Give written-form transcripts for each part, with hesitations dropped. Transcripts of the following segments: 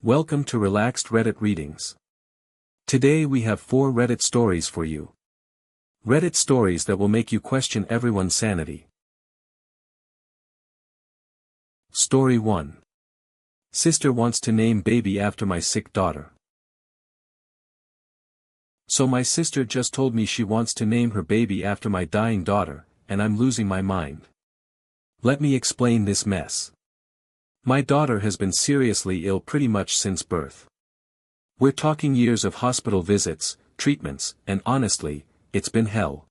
Welcome to Relaxed Reddit Readings. Today we have 4 Reddit stories for you. Reddit stories that will make you question everyone's sanity. Story 1. Sister wants to name baby after my sick daughter. So my sister just told me she wants to name her baby after my dying daughter, and I'm losing my mind. Let me explain this mess. My daughter has been seriously ill pretty much since birth. We're talking years of hospital visits, treatments, and honestly, it's been hell.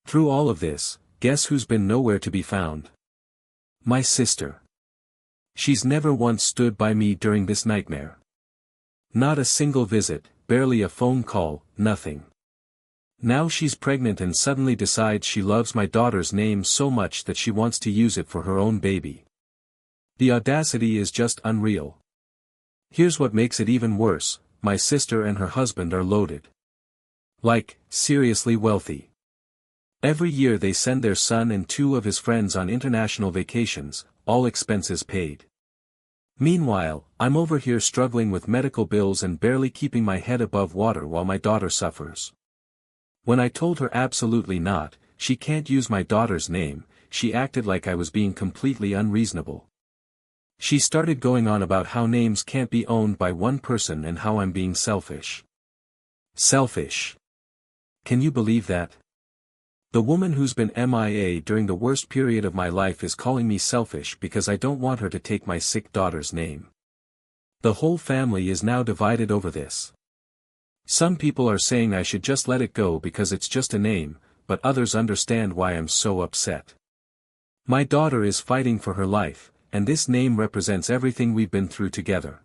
Through all of this, guess who's been nowhere to be found? My sister. She's never once stood by me during this nightmare. Not a single visit, barely a phone call, nothing. Now she's pregnant and suddenly decides she loves my daughter's name so much that she wants to use it for her own baby. The audacity is just unreal. Here's what makes it even worse, my sister and her husband are loaded. Like, seriously wealthy. Every year they send their son and 2 of his friends on international vacations, all expenses paid. Meanwhile, I'm over here struggling with medical bills and barely keeping my head above water while my daughter suffers. When I told her absolutely not, she can't use my daughter's name, she acted like I was being completely unreasonable. She started going on about how names can't be owned by one person and how I'm being selfish. Selfish. Can you believe that? The woman who's been MIA during the worst period of my life is calling me selfish because I don't want her to take my sick daughter's name. The whole family is now divided over this. Some people are saying I should just let it go because it's just a name, but others understand why I'm so upset. My daughter is fighting for her life, and this name represents everything we've been through together.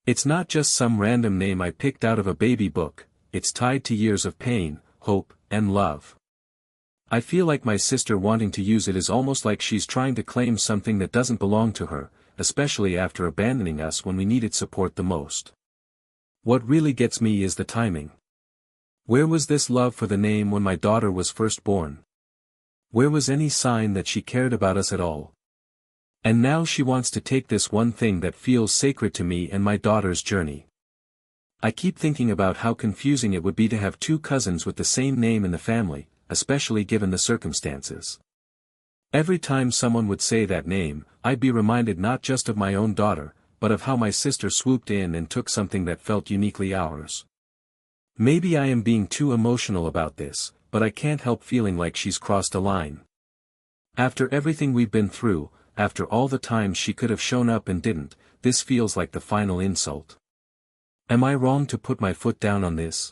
It's not just some random name I picked out of a baby book, it's tied to years of pain, hope, and love. I feel like my sister wanting to use it is almost like she's trying to claim something that doesn't belong to her, especially after abandoning us when we needed support the most. What really gets me is the timing. Where was this love for the name when my daughter was first born? Where was any sign that she cared about us at all? And now she wants to take this one thing that feels sacred to me and my daughter's journey. I keep thinking about how confusing it would be to have 2 cousins with the same name in the family, especially given the circumstances. Every time someone would say that name, I'd be reminded not just of my own daughter, but of how my sister swooped in and took something that felt uniquely ours. Maybe I am being too emotional about this, but I can't help feeling like she's crossed a line. After everything we've been through, after all the times she could have shown up and didn't, this feels like the final insult. Am I wrong to put my foot down on this?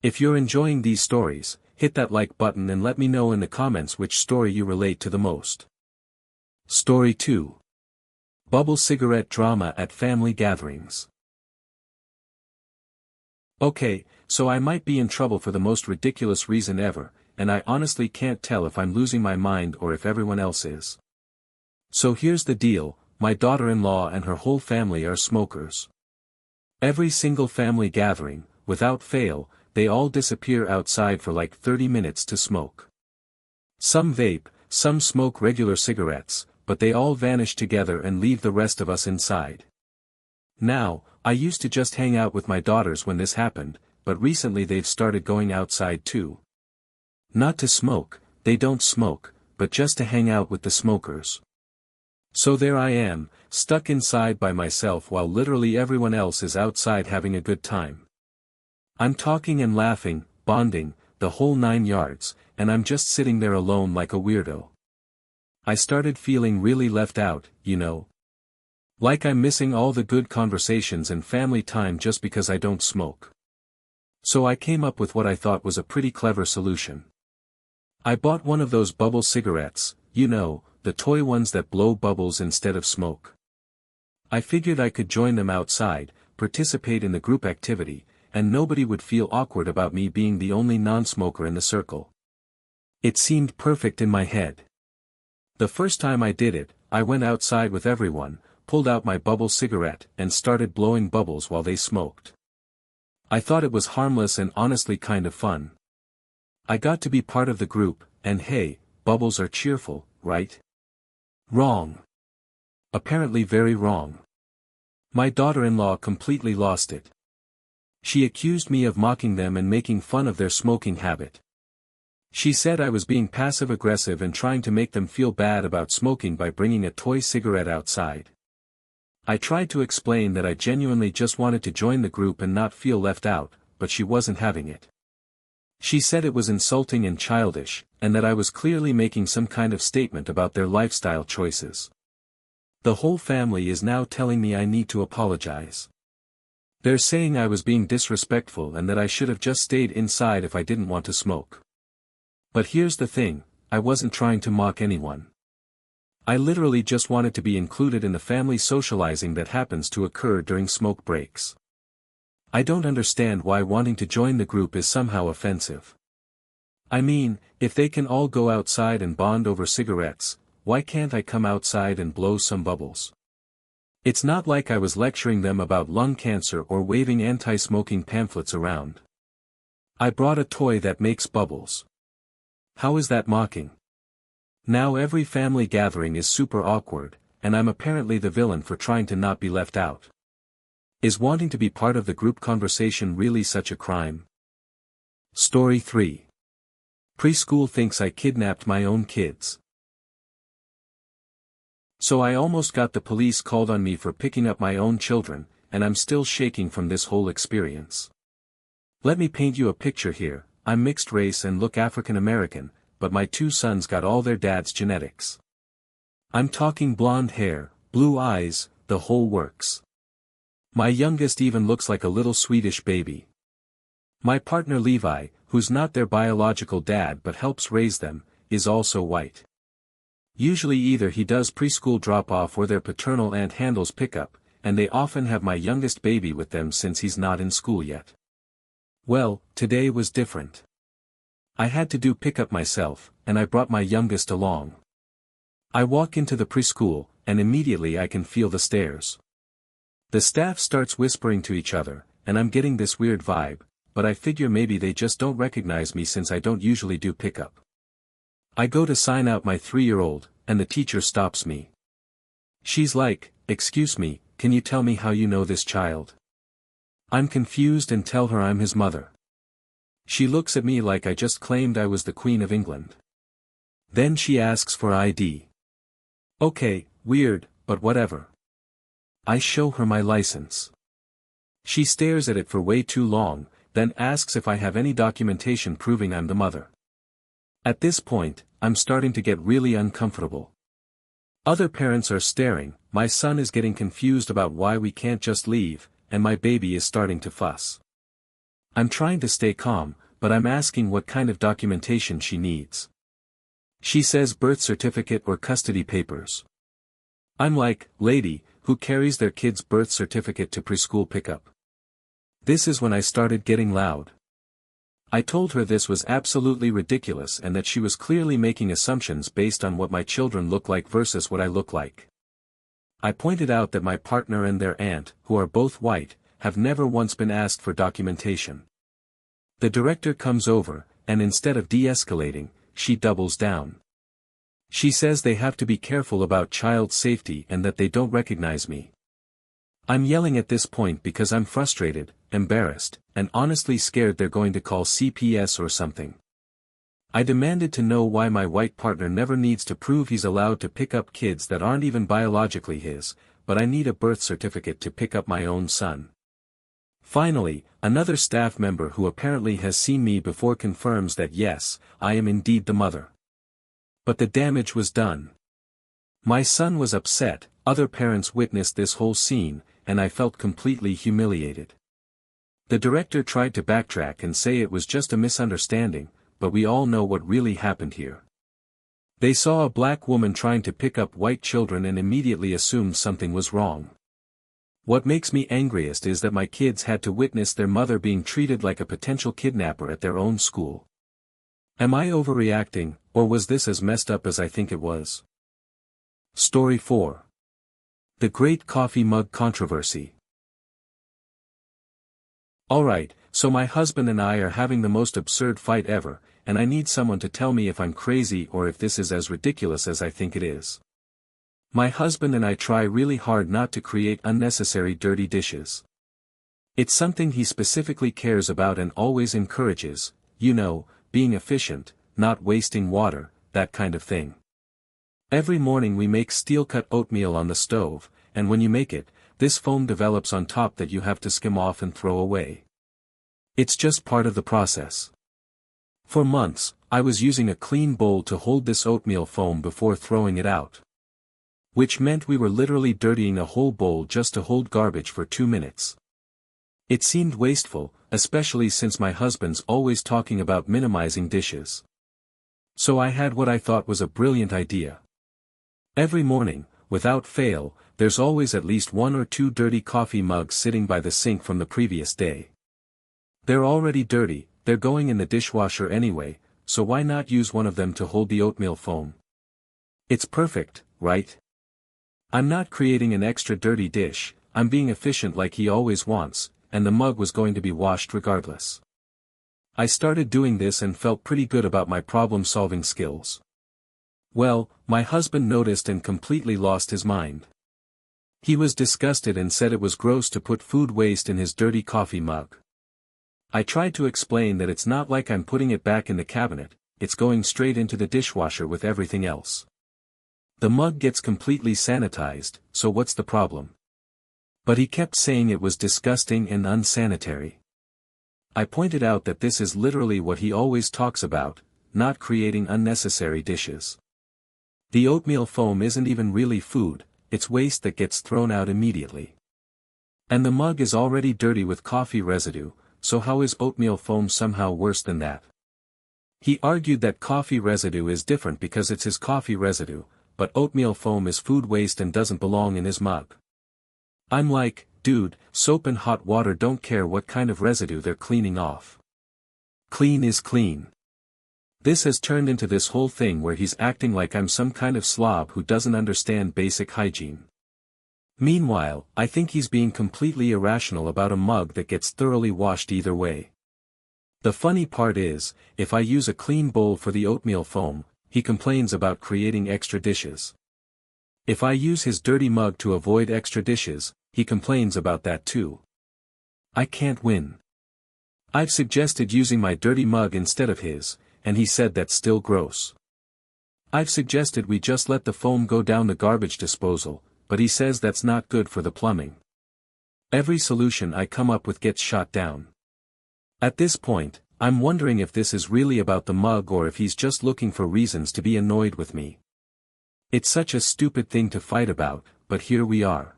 If you're enjoying these stories, hit that like button and let me know in the comments which story you relate to the most. Story 2. Bubble cigarette drama at family gatherings. Okay, so I might be in trouble for the most ridiculous reason ever, and I honestly can't tell if I'm losing my mind or if everyone else is. So here's the deal, my daughter-in-law and her whole family are smokers. Every single family gathering, without fail, they all disappear outside for like 30 minutes to smoke. Some vape, some smoke regular cigarettes, but they all vanish together and leave the rest of us inside. Now, I used to just hang out with my daughters when this happened, but recently they've started going outside too. Not to smoke, they don't smoke, but just to hang out with the smokers. So there I am, stuck inside by myself while literally everyone else is outside having a good time. I'm talking and laughing, bonding, the whole 9 yards, and I'm just sitting there alone like a weirdo. I started feeling really left out, you know. Like I'm missing all the good conversations and family time just because I don't smoke. So I came up with what I thought was a pretty clever solution. I bought one of those bubble cigarettes, you know, the toy ones that blow bubbles instead of smoke. I figured I could join them outside, participate in the group activity, and nobody would feel awkward about me being the only non-smoker in the circle. It seemed perfect in my head. The first time I did it, I went outside with everyone, pulled out my bubble cigarette and started blowing bubbles while they smoked. I thought it was harmless and honestly kind of fun. I got to be part of the group, and hey, bubbles are cheerful, right? Wrong. Apparently very wrong. My daughter-in-law completely lost it. She accused me of mocking them and making fun of their smoking habit. She said I was being passive-aggressive and trying to make them feel bad about smoking by bringing a toy cigarette outside. I tried to explain that I genuinely just wanted to join the group and not feel left out, but she wasn't having it. She said it was insulting and childish, and that I was clearly making some kind of statement about their lifestyle choices. The whole family is now telling me I need to apologize. They're saying I was being disrespectful and that I should have just stayed inside if I didn't want to smoke. But here's the thing, I wasn't trying to mock anyone. I literally just wanted to be included in the family socializing that happens to occur during smoke breaks. I don't understand why wanting to join the group is somehow offensive. I mean, if they can all go outside and bond over cigarettes, why can't I come outside and blow some bubbles? It's not like I was lecturing them about lung cancer or waving anti-smoking pamphlets around. I brought a toy that makes bubbles. How is that mocking? Now every family gathering is super awkward, and I'm apparently the villain for trying to not be left out. Is wanting to be part of the group conversation really such a crime? Story 3. Preschool thinks I kidnapped my own kids. So I almost got the police called on me for picking up my own children, and I'm still shaking from this whole experience. Let me paint you a picture here. I'm mixed race and look African American, but my 2 sons got all their dad's genetics. I'm talking blonde hair, blue eyes, the whole works. My youngest even looks like a little Swedish baby. My partner Levi, who's not their biological dad but helps raise them, is also white. Usually either he does preschool drop-off or their paternal aunt handles pickup, and they often have my youngest baby with them since he's not in school yet. Well, today was different. I had to do pickup myself, and I brought my youngest along. I walk into the preschool, and immediately I can feel the stares. The staff starts whispering to each other, and I'm getting this weird vibe, but I figure maybe they just don't recognize me since I don't usually do pickup. I go to sign out my 3-year-old, and the teacher stops me. She's like, "Excuse me, can you tell me how you know this child?" I'm confused and tell her I'm his mother. She looks at me like I just claimed I was the Queen of England. Then she asks for ID. Okay, weird, but whatever. I show her my license. She stares at it for way too long, then asks if I have any documentation proving I'm the mother. At this point, I'm starting to get really uncomfortable. Other parents are staring, my son is getting confused about why we can't just leave, and my baby is starting to fuss. I'm trying to stay calm, but I'm asking what kind of documentation she needs. She says birth certificate or custody papers. I'm like, lady, who carries their kid's birth certificate to preschool pickup? This is when I started getting loud. I told her this was absolutely ridiculous and that she was clearly making assumptions based on what my children look like versus what I look like. I pointed out that my partner and their aunt, who are both white, have never once been asked for documentation. The director comes over, and instead of de-escalating, she doubles down. She says they have to be careful about child safety and that they don't recognize me. I'm yelling at this point because I'm frustrated, embarrassed, and honestly scared they're going to call CPS or something. I demanded to know why my white partner never needs to prove he's allowed to pick up kids that aren't even biologically his, but I need a birth certificate to pick up my own son. Finally, another staff member who apparently has seen me before confirms that yes, I am indeed the mother. But the damage was done. My son was upset, other parents witnessed this whole scene, and I felt completely humiliated. The director tried to backtrack and say it was just a misunderstanding, but we all know what really happened here. They saw a black woman trying to pick up white children and immediately assumed something was wrong. What makes me angriest is that my kids had to witness their mother being treated like a potential kidnapper at their own school. Am I overreacting, or was this as messed up as I think it was? Story 4. The Great Coffee Mug Controversy. Alright, so my husband and I are having the most absurd fight ever, and I need someone to tell me if I'm crazy or if this is as ridiculous as I think it is. My husband and I try really hard not to create unnecessary dirty dishes. It's something he specifically cares about and always encourages, being efficient, not wasting water, that kind of thing. Every morning we make steel-cut oatmeal on the stove, and when you make it, this foam develops on top that you have to skim off and throw away. It's just part of the process. For months, I was using a clean bowl to hold this oatmeal foam before throwing it out. Which meant we were literally dirtying a whole bowl just to hold garbage for 2 minutes. It seemed wasteful, especially since my husband's always talking about minimizing dishes. So I had what I thought was a brilliant idea. Every morning, without fail, there's always at least 1 or 2 dirty coffee mugs sitting by the sink from the previous day. They're already dirty, they're going in the dishwasher anyway, so why not use one of them to hold the oatmeal foam? It's perfect, right? I'm not creating an extra dirty dish, I'm being efficient like he always wants, and the mug was going to be washed regardless. I started doing this and felt pretty good about my problem-solving skills. Well, my husband noticed and completely lost his mind. He was disgusted and said it was gross to put food waste in his dirty coffee mug. I tried to explain that it's not like I'm putting it back in the cabinet, it's going straight into the dishwasher with everything else. The mug gets completely sanitized, so what's the problem? But he kept saying it was disgusting and unsanitary. I pointed out that this is literally what he always talks about, not creating unnecessary dishes. The oatmeal foam isn't even really food, it's waste that gets thrown out immediately. And the mug is already dirty with coffee residue, so how is oatmeal foam somehow worse than that? He argued that coffee residue is different because it's his coffee residue, but oatmeal foam is food waste and doesn't belong in his mug. I'm like, dude, soap and hot water don't care what kind of residue they're cleaning off. Clean is clean. This has turned into this whole thing where he's acting like I'm some kind of slob who doesn't understand basic hygiene. Meanwhile, I think he's being completely irrational about a mug that gets thoroughly washed either way. The funny part is, if I use a clean bowl for the oatmeal foam, he complains about creating extra dishes. If I use his dirty mug to avoid extra dishes, he complains about that too. I can't win. I've suggested using my dirty mug instead of his, and he said that's still gross. I've suggested we just let the foam go down the garbage disposal, but he says that's not good for the plumbing. Every solution I come up with gets shot down. At this point, I'm wondering if this is really about the mug or if he's just looking for reasons to be annoyed with me. It's such a stupid thing to fight about, but here we are.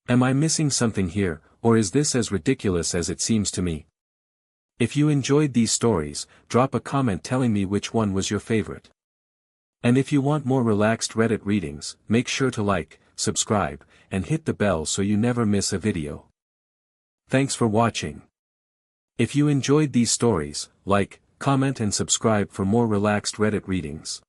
Am I missing something here, or is this as ridiculous as it seems to me? If you enjoyed these stories, drop a comment telling me which one was your favorite. And if you want more relaxed Reddit readings, make sure to like, subscribe, and hit the bell so you never miss a video. Thanks for watching. If you enjoyed these stories, like, comment and subscribe for more relaxed Reddit readings.